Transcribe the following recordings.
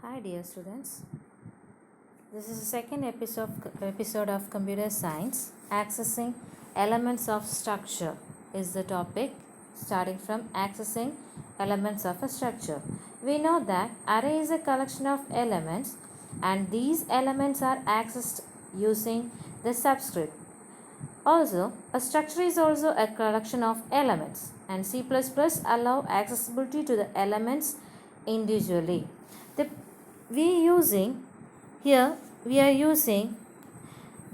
Hi dear students, this is the second episode of Computer Science. Accessing elements of structure is the topic, starting from accessing elements of a structure. We know that array is a collection of elements and these elements are accessed using the subscript. Also, a structure is also a collection of elements and C++ allow accessibility to the elements individually. The, we are using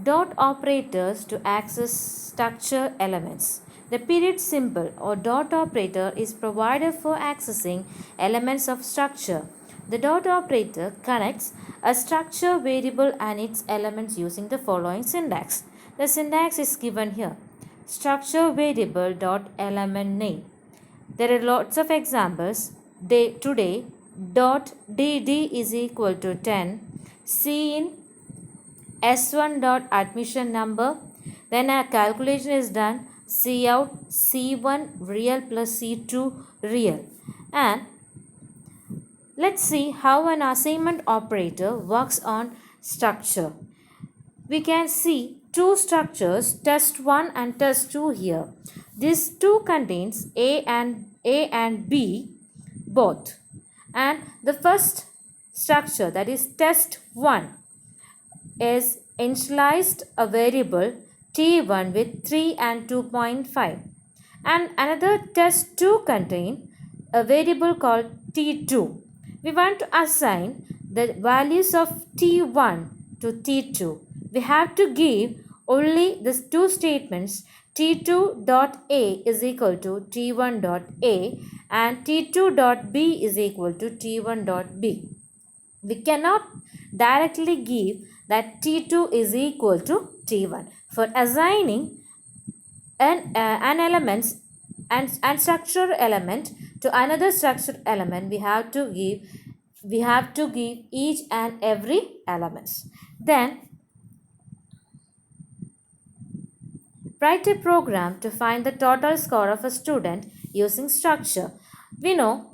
dot operators to access structure elements. The period symbol or dot operator is provided for accessing elements of structure. The dot operator connects a structure variable and its elements using the following syntax. The syntax is given here. Structure variable dot element name. There are lots of examples. Today dot dd is equal to 10. C in S1 dot admission number. Then a calculation is done. C out C1 real plus C2 real. And let's see how an assignment operator works on structure. We can see two structures, test 1 and test 2 here. This 2 contains A and B both. And the first structure, that is test 1, is initialized a variable t1 with 3 and 2.5. And another test 2 contain a variable called t2. We want to assign the values of t1 to t2. We have to give only these two statements. T2 dot A is equal to T1 dot A and T2 dot B is equal to T1 dot B. We cannot directly give that T2 is equal to T1. For assigning an element and structure element to another structure element, we have to give each and every elements. Then write a program to find the total score of a student using structure. We know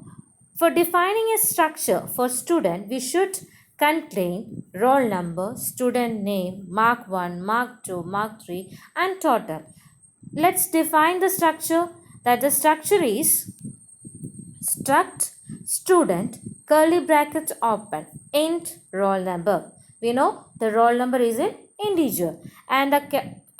for defining a structure for student, we should contain roll number, student name, mark 1, mark 2, mark 3 and total. Let's define the structure. That the structure is struct student curly bracket open int roll number. We know the roll number is an integer and a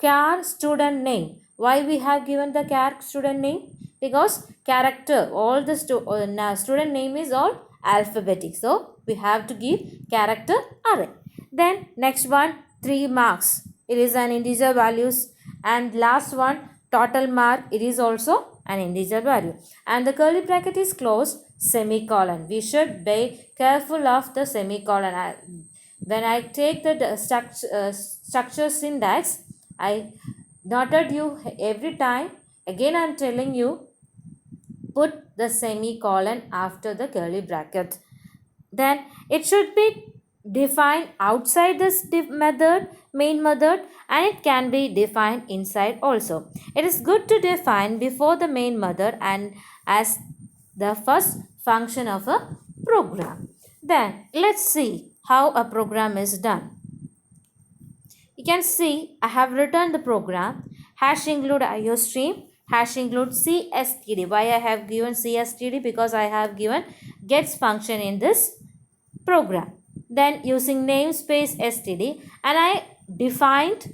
char student name. Why we have given the char student name? Because character, all the student name is all alphabetic. So we have to give character array. Then next one, 3 marks. It is an integer values. And last one, total mark. It is also an integer value. And the curly bracket is closed, semicolon. We should be careful of the semicolon. When I take the structure syntax, I noted you every time. Again I am telling you, put the semicolon after the curly bracket. Then it should be defined outside this main method, and it can be defined inside also. It is good to define before the main method and as the first function of a program. Then let's see how a program is done. You can see I have written the program hash include iostream, hash include cstd. Why I have given cstd? Because I have given gets function in this program. Then using namespace std, and I defined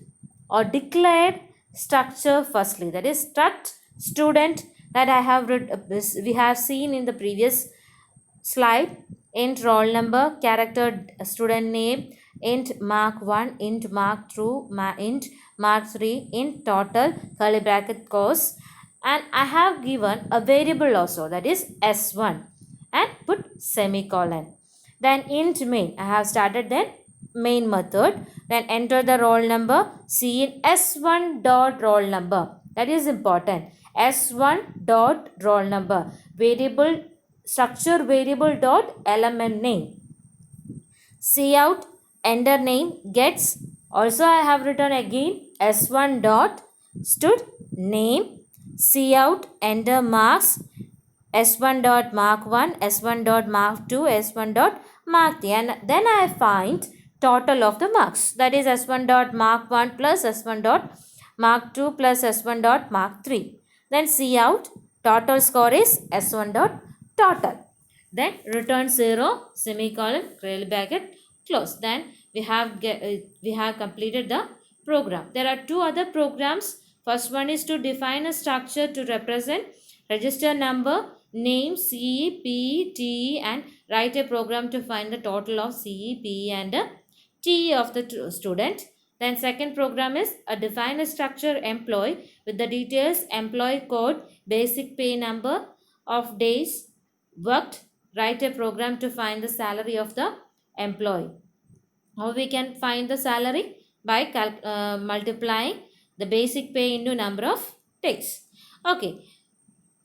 or declared structure firstly, that is struct student, that I have we have seen in the previous slide. Int roll number, character student name, int mark 1, int mark 2, int mark 3, int total curly bracket course, and I have given a variable also, that is s1, and put semicolon. Then int main, I have started then main method. Then enter the roll number, see in s1 dot roll number, that is important. S1 dot roll number, variable structure variable dot element name. Cout enter name gets, also I have written again s1 dot stud name. Cout enter marks, S1 dot mark 1, S1 dot mark 2, S1 dot mark 3, and then I find total of the marks, that is S1 dot mark 1 plus S1 dot mark 2 plus S1 dot mark 3. Then see out, total score is S1 dot total. Then return 0, semicolon, curly bracket, close. Then we have completed the program. There are two other programs. First one is to define a structure to represent register number, name, CE, PE, TE, and write a program to find the total of CE, PE, and TE of the student. Then second program is a define a structure employee with the details, employee code, basic pay number of days worked. Write a program to find the salary of the employee. How we can find the salary? By multiplying the basic pay into number of days. Okay,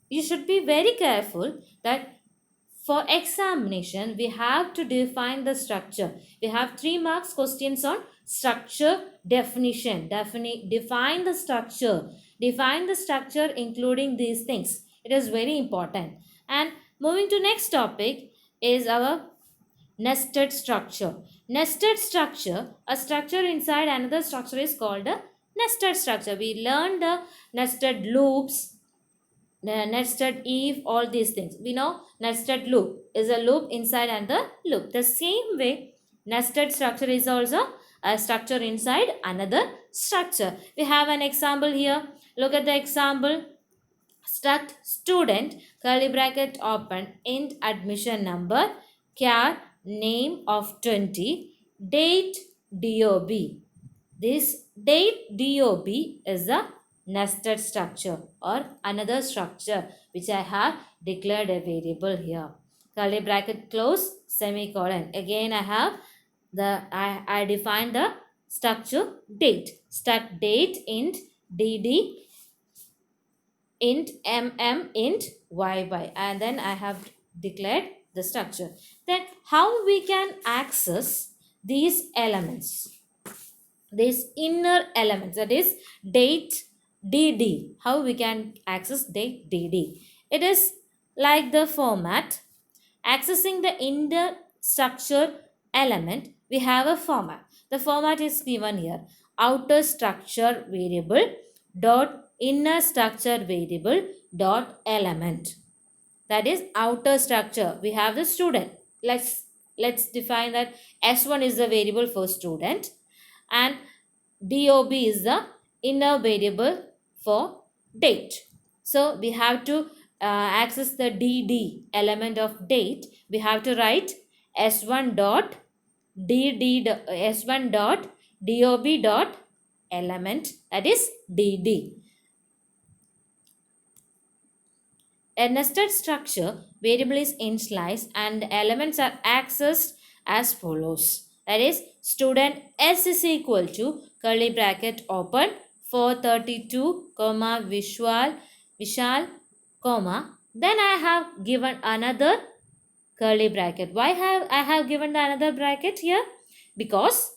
you should be very careful that for examination we have to define the structure. We have 3 marks questions on structure definition. Define the structure. Define the structure including these things. It is very important. And moving to next topic is our nested structure. Nested structure, a structure inside another structure is called a nested structure. We learned the nested loops, nested if, all these things. We know nested loop is a loop inside another loop. The same way, nested structure is also a structure inside another structure. We have an example here. Look at the example. Struct student, curly bracket open, int admission number, char name of 20, date DOB. This date DOB is a nested structure or another structure which I have declared a variable here. Curly bracket close, semicolon. Again I define the structure date. Struct date int dd int int yy, and then I have declared the structure. Then how we can access these elements, these inner elements, that is date dd. How we can access date dd? It is like the format. Accessing the inner structure element, we have a format. The format is given here. Outer structure variable dot inner structure variable dot element. That is outer structure. We have the student. Let's define that S1 is the variable for student and DOB is the inner variable for date. So we have to access the DD element of date. We have to write S1 dot S1 dot DOB dot element, that is DD. A nested structure variable is initialized and the elements are accessed as follows. That is student S is equal to curly bracket open 432 comma Vishal comma. Then I have given another curly bracket. Why have I have given the another bracket here? Because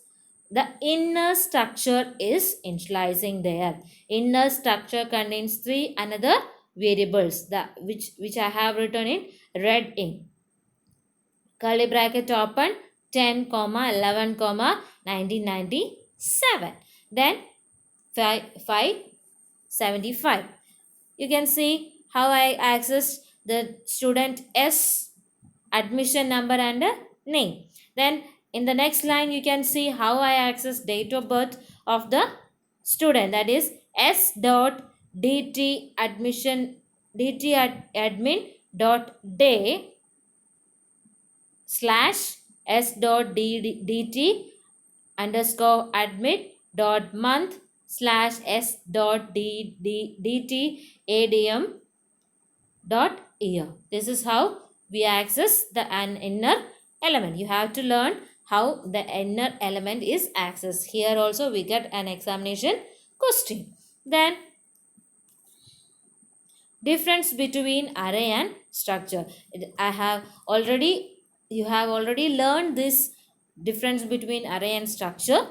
the inner structure is initializing there. Inner structure contains 3 another variables which I have written in red ink. Curly bracket open 10 comma 11 comma 1997. Then 575. You can see how I accessed the student S admission number and name. Then in the next line you can see how I access date of birth of the student, that is S dot dt admission dt admin dot day slash S dot dt underscore admit dot month slash S dot dt adm dot year. This is how we access an inner element. You have to learn how the inner element is accessed. Here also we get an examination question. Then difference between array and structure. You have already learned this difference between array and structure.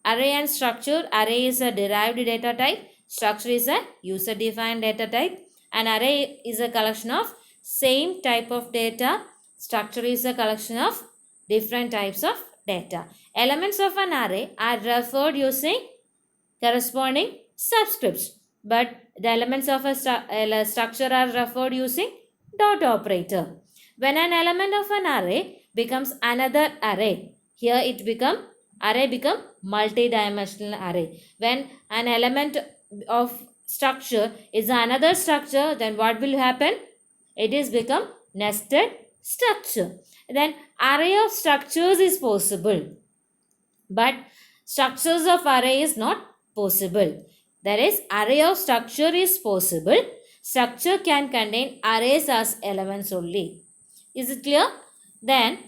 Array and structure. Array is a derived data type. Structure is a user defined data type. An array is a collection of same type of data. Structure is a collection of different types of data. Elements of an array are referred using corresponding subscripts, but the elements of a structure are referred using dot operator. When an element of an array becomes another array, here it become multi-dimensional array. When an element of structure is another structure, then what will happen? It is become nested structure. Then array of structures is possible, but structures of array is not possible. That is, array of structure is possible. Structure can contain arrays as elements only. Is it clear? Then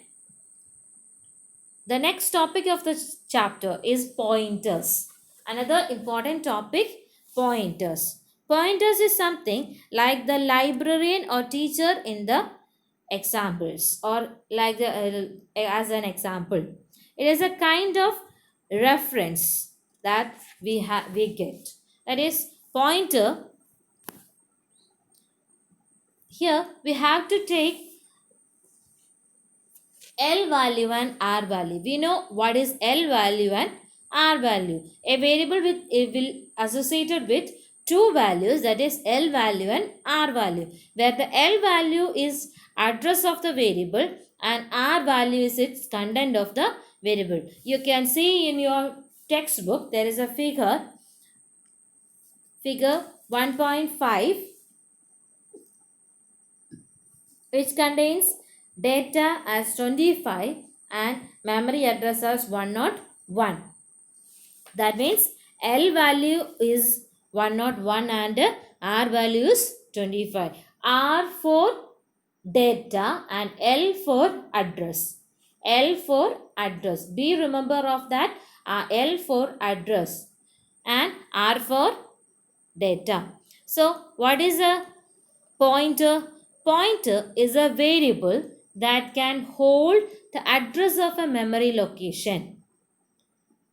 the next topic of the chapter is pointers. Another important topic, pointers. Pointers is something like the librarian or teacher in the examples, or like as an example. It is a kind of reference that we get. That is, pointer. Here we have to take L value and R value. We know what is L value and R value. A variable will associated with two values, that is L value and R value, where the L value is address of the variable and R value is its content of the variable. You can see in your textbook there is a figure 1.5, which contains data as 25 and memory address as 101. That means L value is 101 and R value is 25. R for data and L for address. L for address. Be remember of that. L for address and R for data. So what is a pointer? Pointer is a variable that can hold the address of a memory location.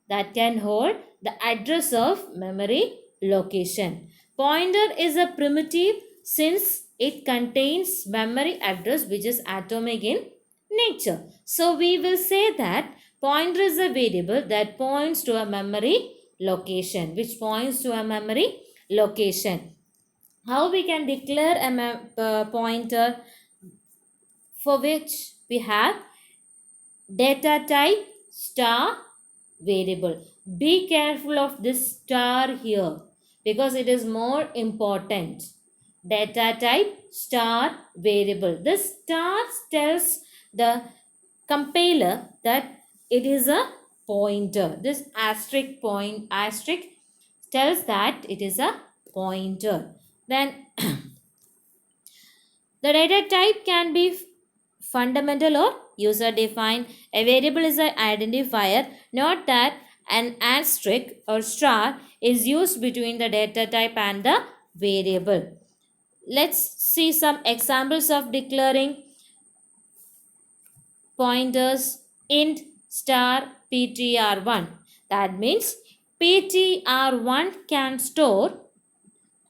That can hold the address of memory location. Pointer is a primitive since it contains memory address which is atomic in nature. So we will say that pointer is a variable that points to a memory location, which points to a memory location. How we can declare a pointer? For which we have data type star variable. Be careful of this star here because it is more important. Data type star variable. This star tells the compiler that it is a pointer. This asterisk tells that it is a pointer. Then the data type can be fundamental or user defined. A variable is an identifier. Note that an asterisk or star is used between the data type and the variable. Let's see some examples of declaring pointers. Int star ptr1. That means ptr1 can store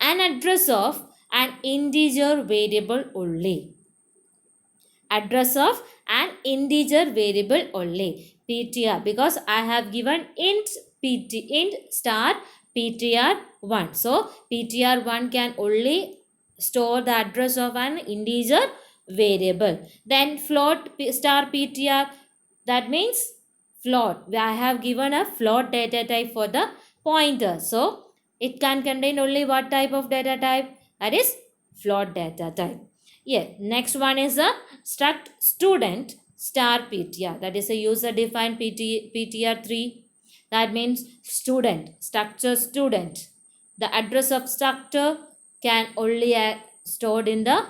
an address of an integer variable only. Address of an integer variable only, ptr, because I have given int star ptr1. So ptr1 can only store the address of an integer variable. Then float star ptr, that means float. I have given a float data type for the pointer. So it can contain only what type of data type? That is float data type. Yeah, next one is a struct student star ptr. That is a user defined ptr3. That means student, structure student. The address of structure can only stored in the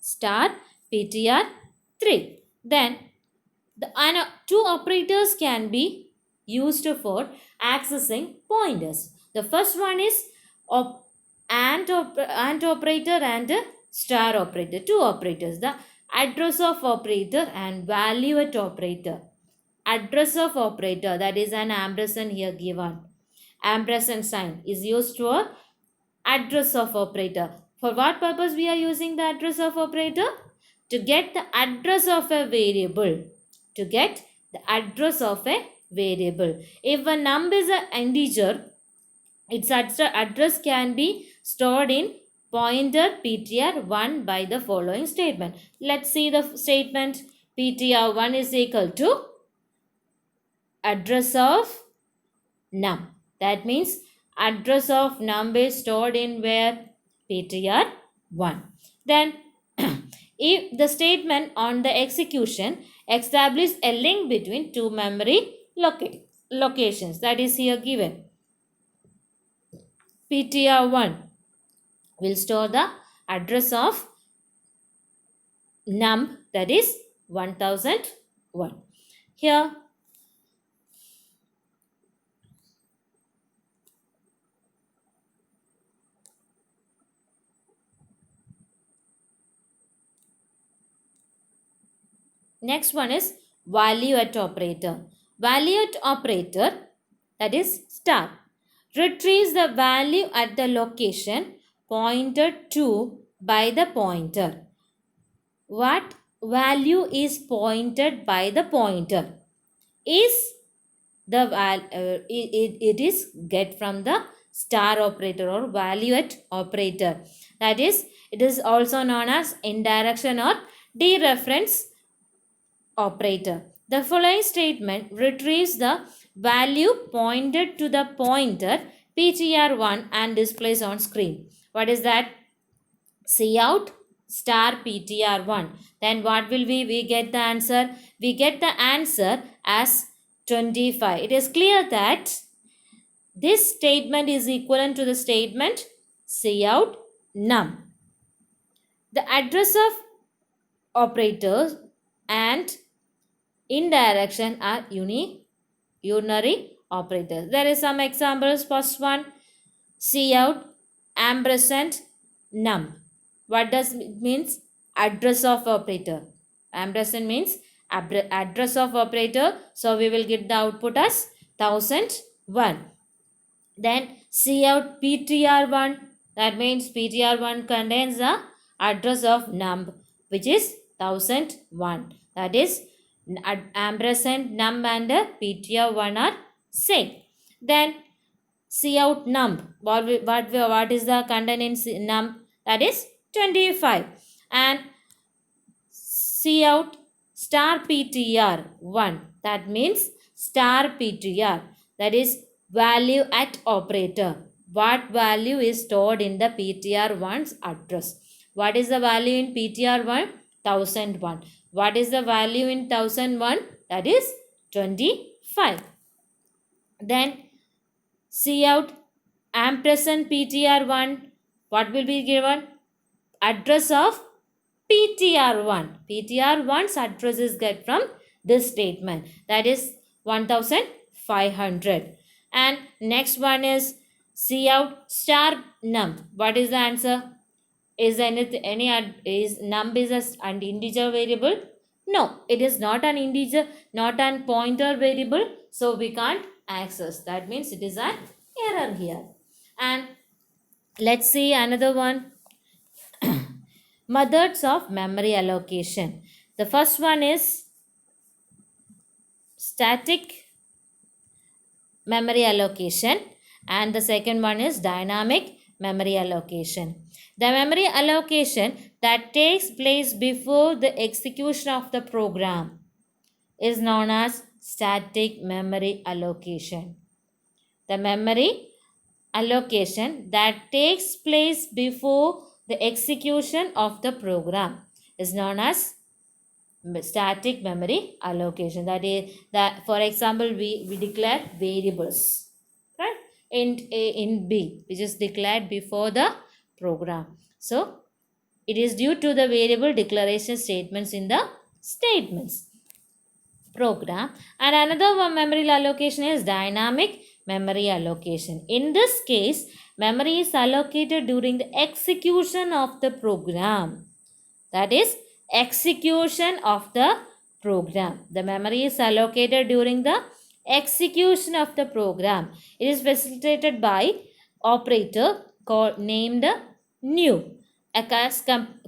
star ptr3. Then the two operators can be used for accessing pointers. The first one is AND operator and star operator. Two operators. The address of operator and value at operator. Address of operator, that is an ampersand here given. Ampersand sign is used for address of operator. For what purpose we are using the address of operator? To get the address of a variable. To get the address of a variable. If a number is an integer, its address can be stored in pointer ptr1 by the following statement. Let's see the statement. Ptr1 is equal to address of num. That means address of num is stored in where? ptr1. Then if the statement on the execution establish a link between two memory locations, that is here given. ptr1 will store the address of num, that is 1001. Here next one is value at operator. Value at operator, that is star, retrieves the value at the location pointed to by the pointer. What value is pointed by the pointer? Is the it is get from the star operator or value at operator. That is, it is also known as indirection or dereference operator. The following statement retrieves the value pointed to the pointer ptr1 and displays on screen. What is that? Cout star ptr1. Then what will we get the answer? We get the answer as 25. It is clear that this statement is equivalent to the statement cout num. The address of operators and indirection are unary operators. There is some examples. First one, cout ampersand num. What does it means? Address of operator. Ampersand means address of operator. So we will get the output as 1001. Then cout ptr1. That means ptr1 contains the address of num, which is 1001. That is ampersand num and ptr1 are same. Then cout num. What is the content in num? That is 25. And cout star ptr1. That means star ptr. That is value at operator. What value is stored in the ptr1's address? What is the value in ptr1? 1001. What is the value in 1001? That is 25. Then cout ampersand ptr1. What will be given? Address of ptr1. ptr1's address is get from this statement. That is 1500. And next one is cout star num. What is the answer? Is is num is an integer variable? No, it is not an integer, not an pointer variable. So we can't access. That means it is an error here. And let's see another one. Methods of memory allocation. The first one is static memory allocation and the second one is dynamic memory allocation. The memory allocation that takes place before the execution of the program is known as static memory allocation. The memory allocation that takes place before the execution of the program is known as static memory allocation. That is that, for example, we declare variables, right? Int a, int b, which is declared before the program. So it is due to the variable declaration statements in the statements program. And another one memory allocation is dynamic memory allocation. In this case, memory is allocated during the execution of the program. That is execution of the program. The memory is allocated during the execution of the program. It is facilitated by operator named new. as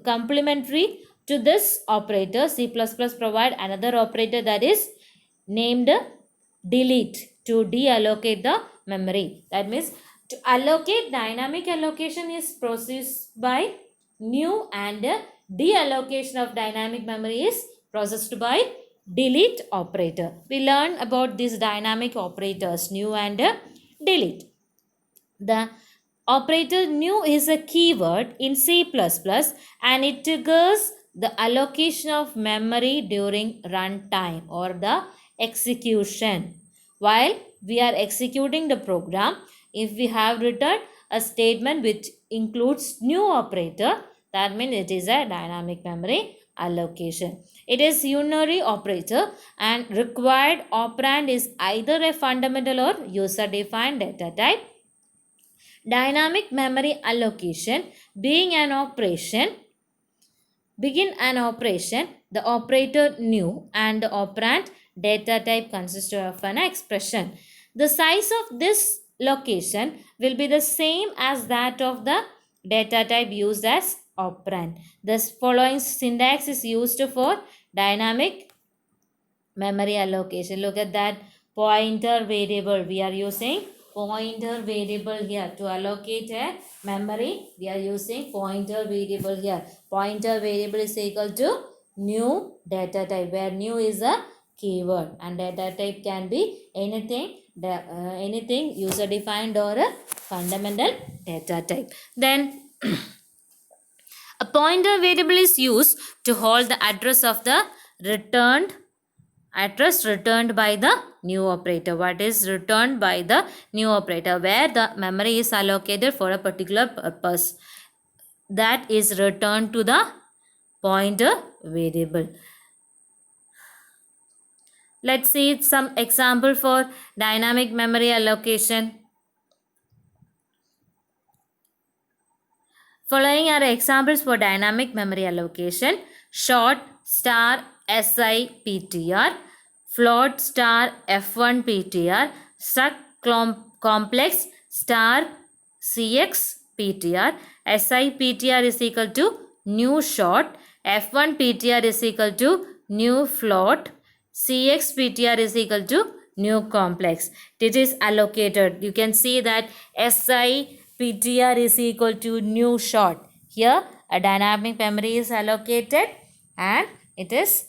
complementary to this operator, C++ provide another operator that is named delete to deallocate the memory. That means to allocate, dynamic allocation is processed by new, and deallocation of dynamic memory is processed by delete operator. We learn about these dynamic operators new and delete. The operator new is a keyword in C++ and it triggers the allocation of memory during runtime or the execution. While we are executing the program, if we have written a statement which includes new operator, that means it is a dynamic memory allocation. It is unary operator and required operand is either a fundamental or user defined data type. Dynamic memory allocation being an operation, begin an operation, the operator new and the operand data type consists of an expression. The size of this location will be the same as that of the data type used as operand. This following syntax is used for dynamic memory allocation. Look at that pointer variable. We are using pointer variable here to allocate a memory. We are using pointer variable here. Pointer variable is equal to new data type, where new is a keyword and data type can be anything, anything user defined or a fundamental data type. Then a pointer variable is used to hold the address of the returned by the new operator. What is returned by the new operator? Where the memory is allocated for a particular purpose, that is returned to the pointer variable. Let's see some example for dynamic memory allocation. Following are examples for dynamic memory allocation: short star SIPTR, float star F1 PTR, struct complex star CX PTR. SIPTR is equal to new short, F1 PTR is equal to new float, CX PTR is equal to new complex. It is allocated. You can see that SIPTR is equal to new short. Here a dynamic memory is allocated and it is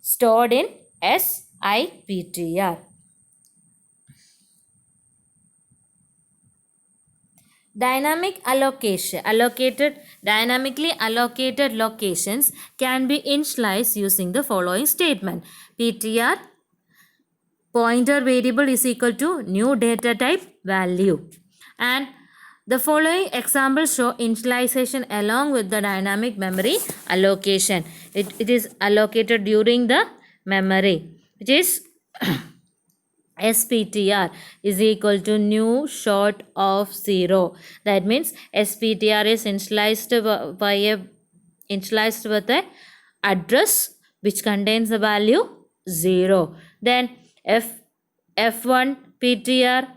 stored in SIPTR. Dynamically allocated locations can be initialized using the following statement: PTR pointer variable is equal to new data type value. And the following examples show initialization along with the dynamic memory allocation. It is allocated during the memory, which is SPTR is equal to new short of 0. That means SPTR is initialized with a address which contains the value 0. Then F1 PTR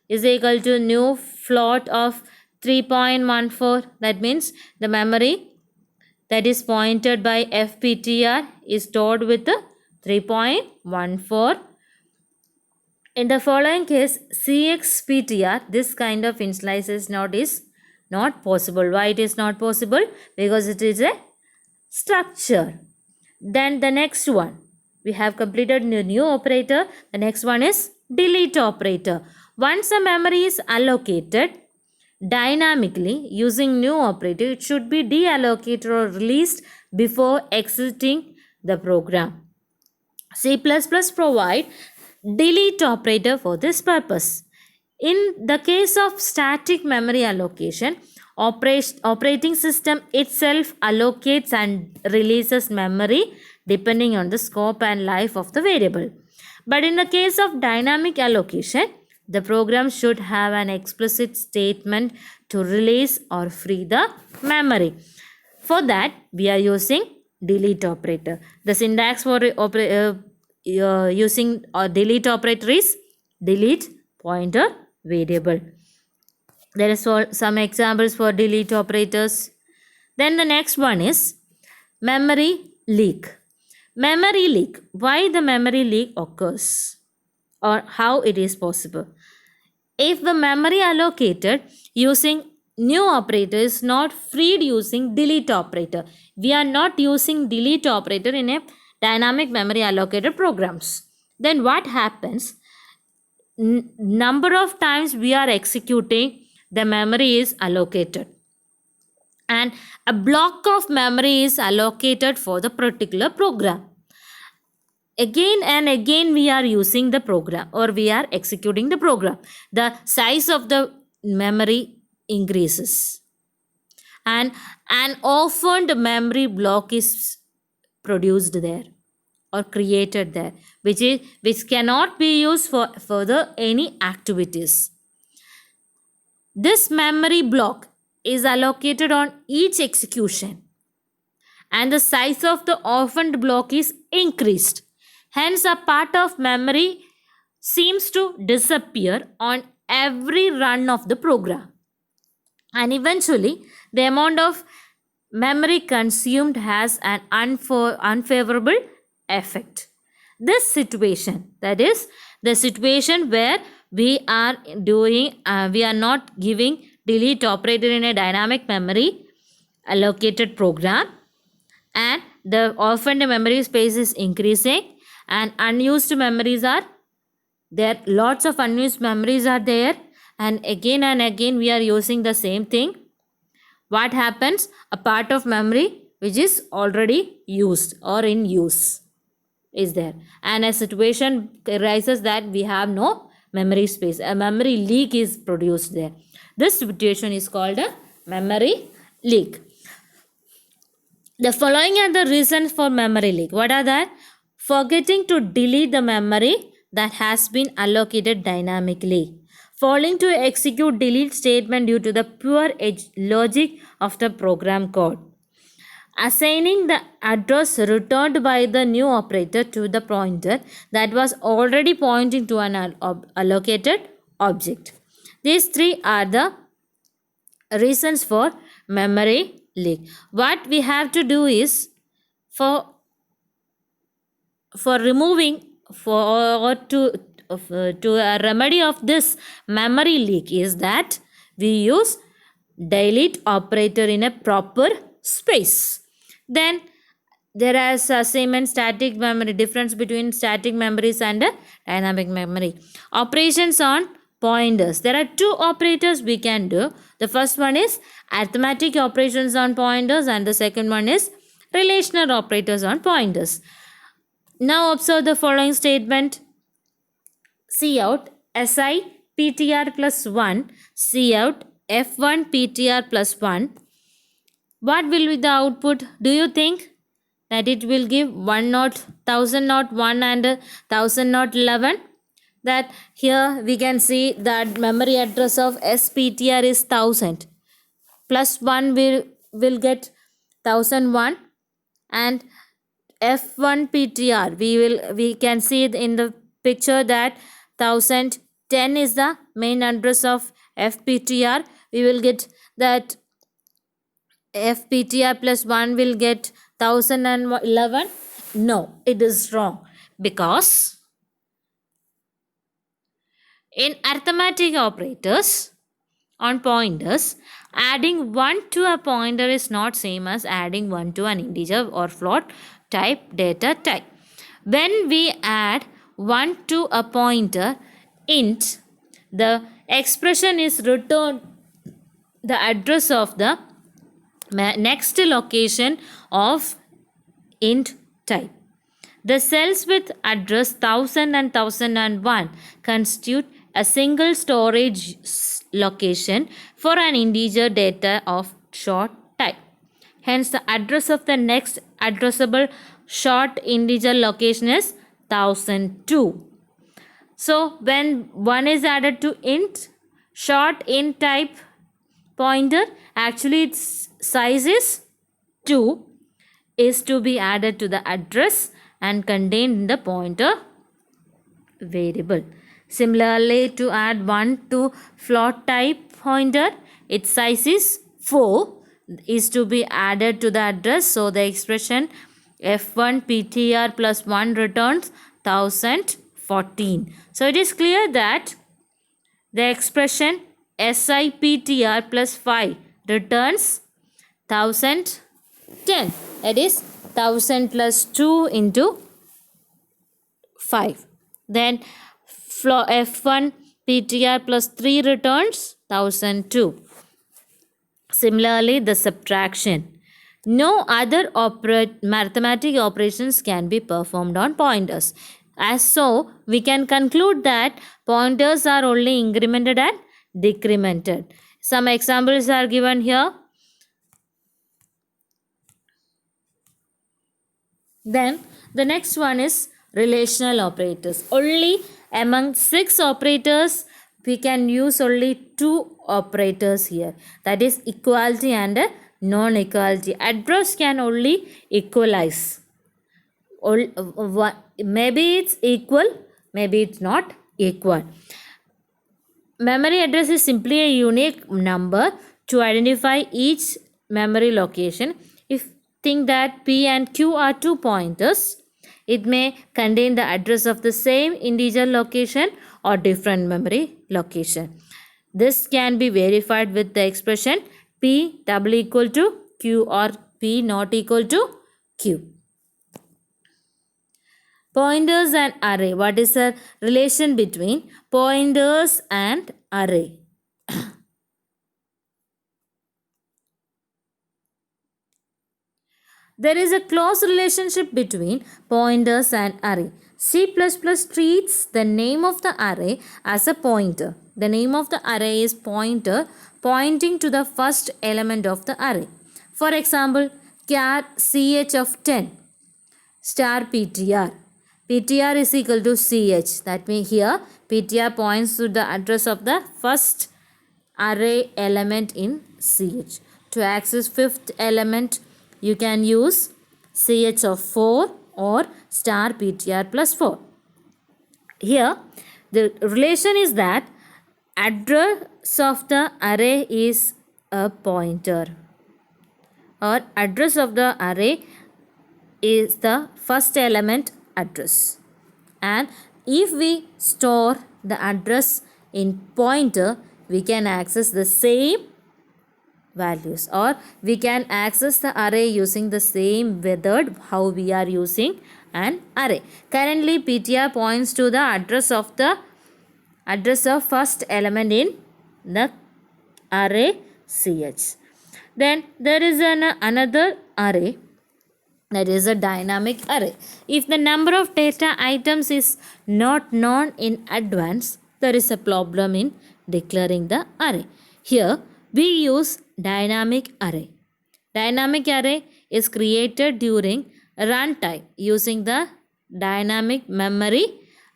is equal to new float of 3.14. That means the memory that is pointed by FPTR is stored with 3.14. In the following case, CXPTR, this kind of initialization is not possible. Why it is not possible? Because it is a structure. Then the next one, we have completed the new operator. The next one is delete operator. Once a memory is allocated dynamically using new operator, it should be deallocated or released before exiting the program. C++ provide delete operator for this purpose. In the case of static memory allocation, operating system itself allocates and releases memory depending on the scope and life of the variable. But in the case of dynamic allocation, the program should have an explicit statement to release or free the memory. For that, we are using delete operator. The syntax for using a delete operator is delete pointer variable. There is some examples for delete operators. Then the next one is memory leak. Memory leak. Why the memory leak occurs or how it is possible? If the memory allocated using new operator is not freed using delete operator, we are not using delete operator in a dynamic memory allocated programs, then what happens? Number of times we are executing, the memory is allocated, and a block of memory is allocated for the particular program. Again and again we are using the program or we are executing the program, the size of the memory increases, and an orphaned memory block is produced there or created there, which cannot be used for further any activities. This memory block is allocated on each execution, and the size of the orphaned block is increased. Hence, a part of memory seems to disappear on every run of the program, and eventually the amount of memory consumed has an unfavorable effect. This situation, that is the situation where we are not giving delete operator in a dynamic memory allocated program, and the orphaned memory space is increasing, and unused memories are there, lots of unused memories are there, and again we are using the same thing. What happens? A part of memory which is already used or in use is there, and a situation arises that we have no memory space, a memory leak is produced there. This situation is called a memory leak. The following are the reasons for memory leak. What are that? Forgetting to delete the memory that has been allocated dynamically. Failing to execute delete statement due to the poor logic of the program code. Assigning the address returned by the new operator to the pointer that was already pointing to an allocated object. These three are the reasons for memory leak. What we have to do is for removing or to a remedy of this memory leak is that we use delete operator in a proper space. Then there is same and static memory, difference between static memories and dynamic memory. Operations on pointers. There are two operators we can do. The first one is arithmetic operations on pointers, and the second one is relational operators on pointers. Now observe the following statement. Cout si ptr plus 1, cout f1 ptr plus 1. What will be the output? Do you think that it will give 1001 and 1011? That here we can see that memory address of sptr is 1000 plus 1 will get 1001, and f1 ptr we can see in the picture that 1010 is the main address of fptr. We will get that fptr plus 1 will get 1011. No, it is wrong, because in arithmetic operators on pointers, adding 1 to a pointer is not same as adding 1 to an integer or float type data type. When we add 1 to a pointer int, the expression is returned the address of the next location of int type. The cells with address 1000 and 1001 constitute a single storage location for an integer data of short type. Hence, the address of the next addressable short integer location is 1002. So, when 1 is added to int, short int type pointer, actually its size is 2, is to be added to the address and contained in the pointer variable. Similarly, to add 1 to float type pointer, its size is 4, is to be added to the address. So the expression F1 PTR plus 1 returns 1014. So it is clear that the expression SIPTR plus 5 returns 1010. That is 1000 plus 2 into 5. Then F1 PTR plus 3 returns 1002. Similarly, the subtraction. No other mathematical operations can be performed on pointers. As so, we can conclude that pointers are only incremented and decremented. Some examples are given here. Then the next one is relational operators. Only among 6 operators we can use only 2 operators here. That is equality and non-equality. Address can only equalize. Maybe it's equal, maybe it's not equal. Memory address is simply a unique number to identify each memory location. If think that P and Q are 2 pointers, it may contain the address of the same integer location or different memory location. This can be verified with the expression P double equal to Q or P not equal to Q. Pointers and array. What is the relation between pointers and array? There is a close relationship between pointers and array. C++ treats the name of the array as a pointer. The name of the array is pointer pointing to the first element of the array. For example, char ch of 10 star ptr. Ptr is equal to ch. That means here ptr points to the address of the first array element in ch. To access fifth element, you can use ch of 4 or star ptr plus 4. Here the relation is that address of the array is a pointer, or address of the array is the first element address, and if we store the address in pointer, we can access the same values, or we can access the array using the same method how we are using an array. Currently ptr points to the address of first element in the array ch. Then there is another array, that is a dynamic array. If the number of data items is not known in advance, there is a problem in declaring the array. Here we use dynamic array. Dynamic array is created during runtime using the dynamic memory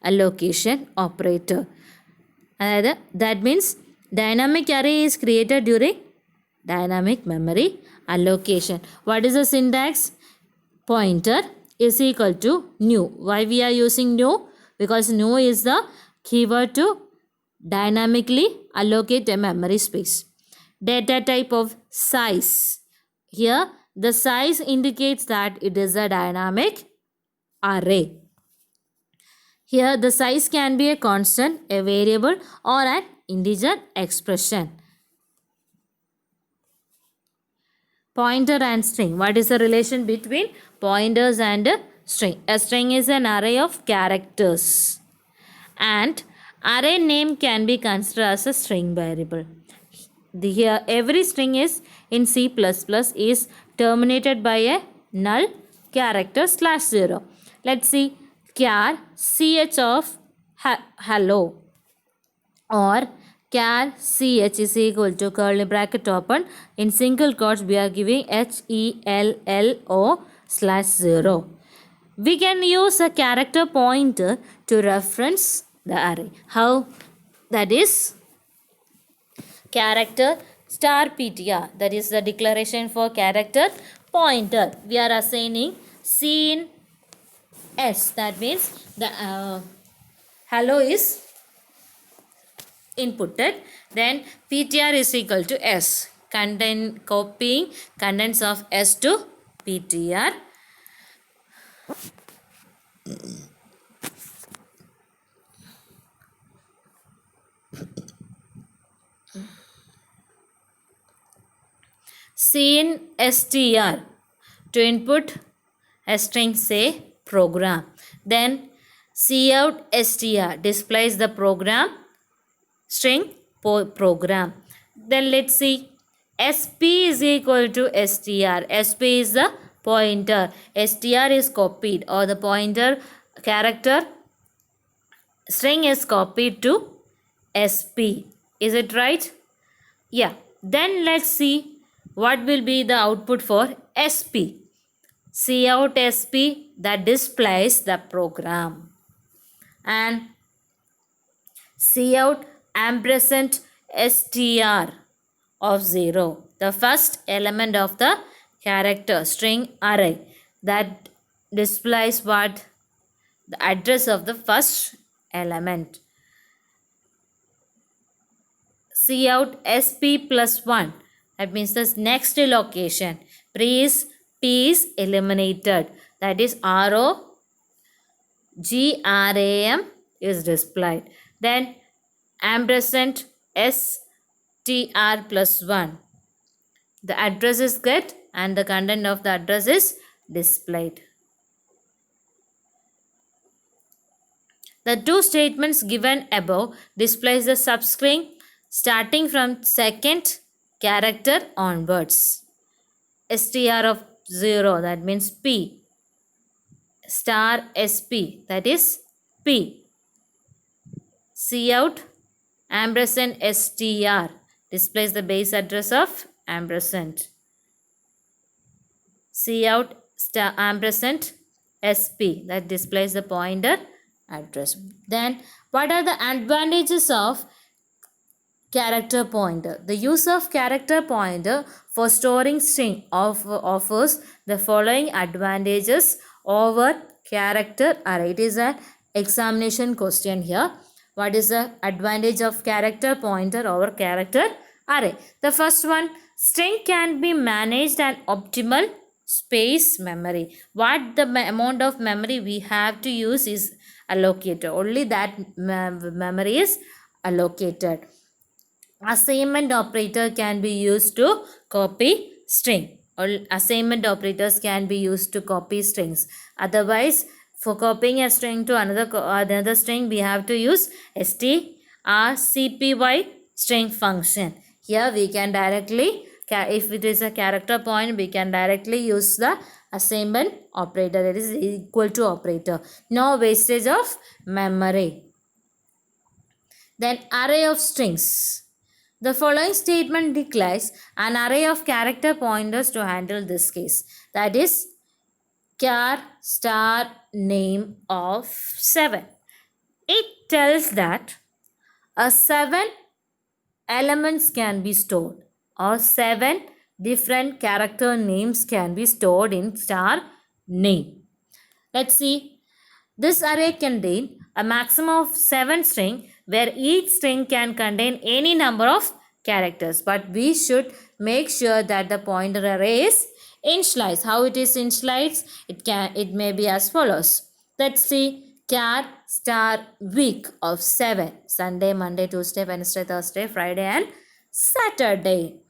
allocation operator. That means dynamic array is created during dynamic memory allocation. What is the syntax? Pointer is equal to new. Why we are using new? Because new is the keyword to dynamically allocate a memory space. Data type of size. Here the size indicates that it is a dynamic array. Here the size can be a constant, a variable, or an integer expression. Pointer and string. What is the relation between pointers and string? A string is an array of characters, and array name can be considered as a string variable. Here every string is in C++ is terminated by a null character /0. Let's see, char ch of hello, or char ch is equal to curly bracket open, in single quotes we are giving HELLO/0. We can use a character pointer to reference the array. How? That is character star ptr, that is the declaration for character pointer. We are assigning C in S. That means the hello is inputted, then ptr is equal to S. copying contents of S to PTR. C in str to input a string, say program. Then C out str displays the program string program. Then let's see, sp is equal to str. Sp is the pointer, str is copied, or the pointer character string is copied to sp. Is it right? Yeah. Then let's see what will be the output for sp. Cout sp, that displays the program, and cout ampersand str of 0, the first element of the character string array, that displays what? The address of the first element. Cout sp plus 1, that means this next location. P is eliminated, that is ROGRAM is displayed. Then ampersand str plus 1, the address is get and the content of the address is displayed. The two statements given above displays the substring starting from second character onwards. Str of 0, that means P. Star SP, that is P. Cout ampersand str displays the base address of ampersand. Cout star ampersand sp, that displays the pointer address. Then what are the advantages of character pointer? The use of character pointer for storing string offers the following advantages over character array. It is an examination question here. What is the advantage of character pointer over character array? The first one, string can be managed at optimal space memory. What the amount of memory we have to use is allocated. Only that memory is allocated. Assignment operator can be used to copy string. All assignment operators can be used to copy strings. Otherwise, for copying a string to another string, we have to use strcpy string function. Here we can directly, if it is a character point, we can directly use the assignment operator, that is equal to operator. No wastage of memory. Then array of strings. The following statement declares an array of character pointers to handle this case. That is char star name of 7. It tells that 7 elements can be stored, or 7 different character names can be stored in star name. Let's see. This array contains a maximum of 7 strings, where each string can contain any number of characters, but we should make sure that the pointer array is initialized. How it is initialized? It may be as follows. Let's see. Char star week of 7, Sunday, Monday, Tuesday, Wednesday, Thursday, Friday and Saturday.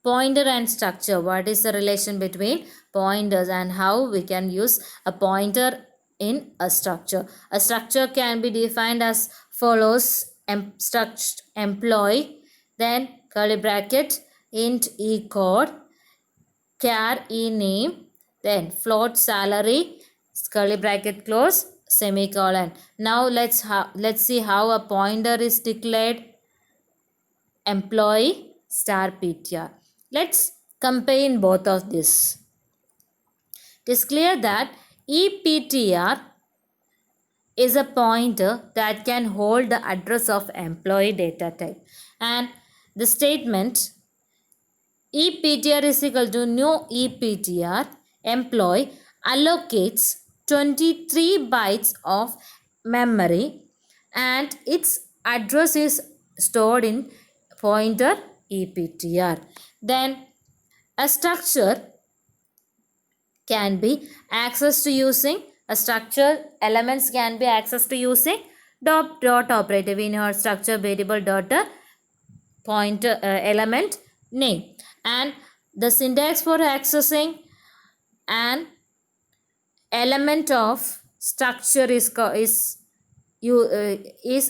Pointer and structure. What is the relation between pointers and how we can use a pointer in a structure? A structure can be defined as follows: employee, then curly bracket, int e code, char e name, then float salary, curly bracket close, semicolon. Now let's see how a pointer is declared. Employee star ptr. Let's compare both of this. It is clear that EPTR is a pointer that can hold the address of employee data type, and the statement EPTR is equal to new EPTR employee allocates 23 bytes of memory and its address is stored in pointer EPTR. Then a structure can be accessed using a structure elements can be accessed using dot operator. We know structure variable dot pointer element name, and the syntax for accessing an element of structure is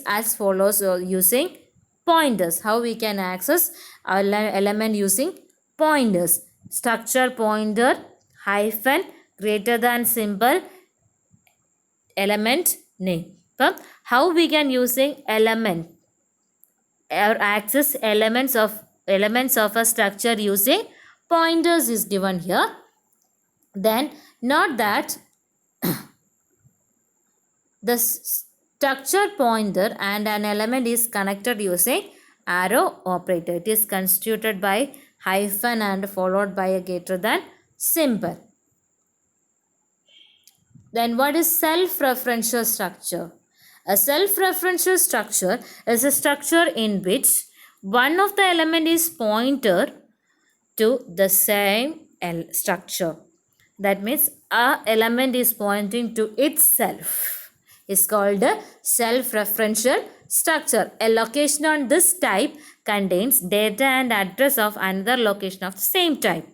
as follows, using pointers. How we can access element using pointers? Structure pointer hyphen greater than symbol element name. But how we can using element or access elements of a structure using pointers is given here. Then note that the structure pointer and an element is connected using arrow operator. It is constituted by hyphen and followed by a greater than symbol. Then what is self-referential structure? A self-referential structure is a structure in which one of the element is pointer to the same structure. That means a element is pointing to itself. Is called a self-referential structure. A location on this type contains data and address of another location of the same type.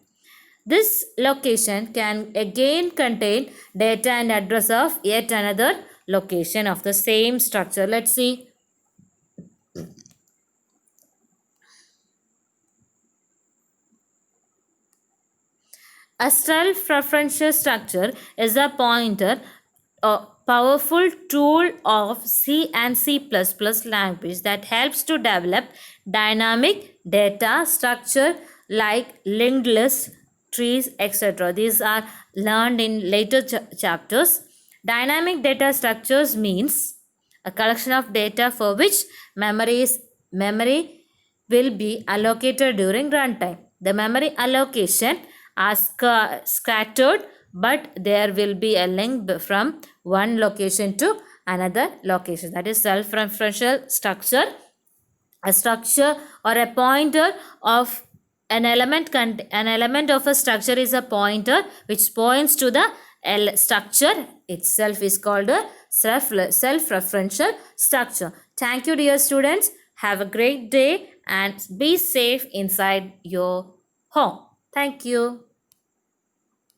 This location can again contain data and address of yet another location of the same structure. Let's see. A self-referential structure is a pointer, a powerful tool of C and C++ language that helps to develop dynamic data structure like linked lists, trees, etc. These are learned in later chapters. Dynamic data structures means a collection of data for which memory will be allocated during runtime. The memory allocation are scattered, but there will be a link from one location to another location. That is self-referential structure. A structure or a pointer of an element of a structure is a pointer which points to the structure itself is called a self-referential structure. Thank you, dear students. Have a great day and be safe inside your home. Thank you.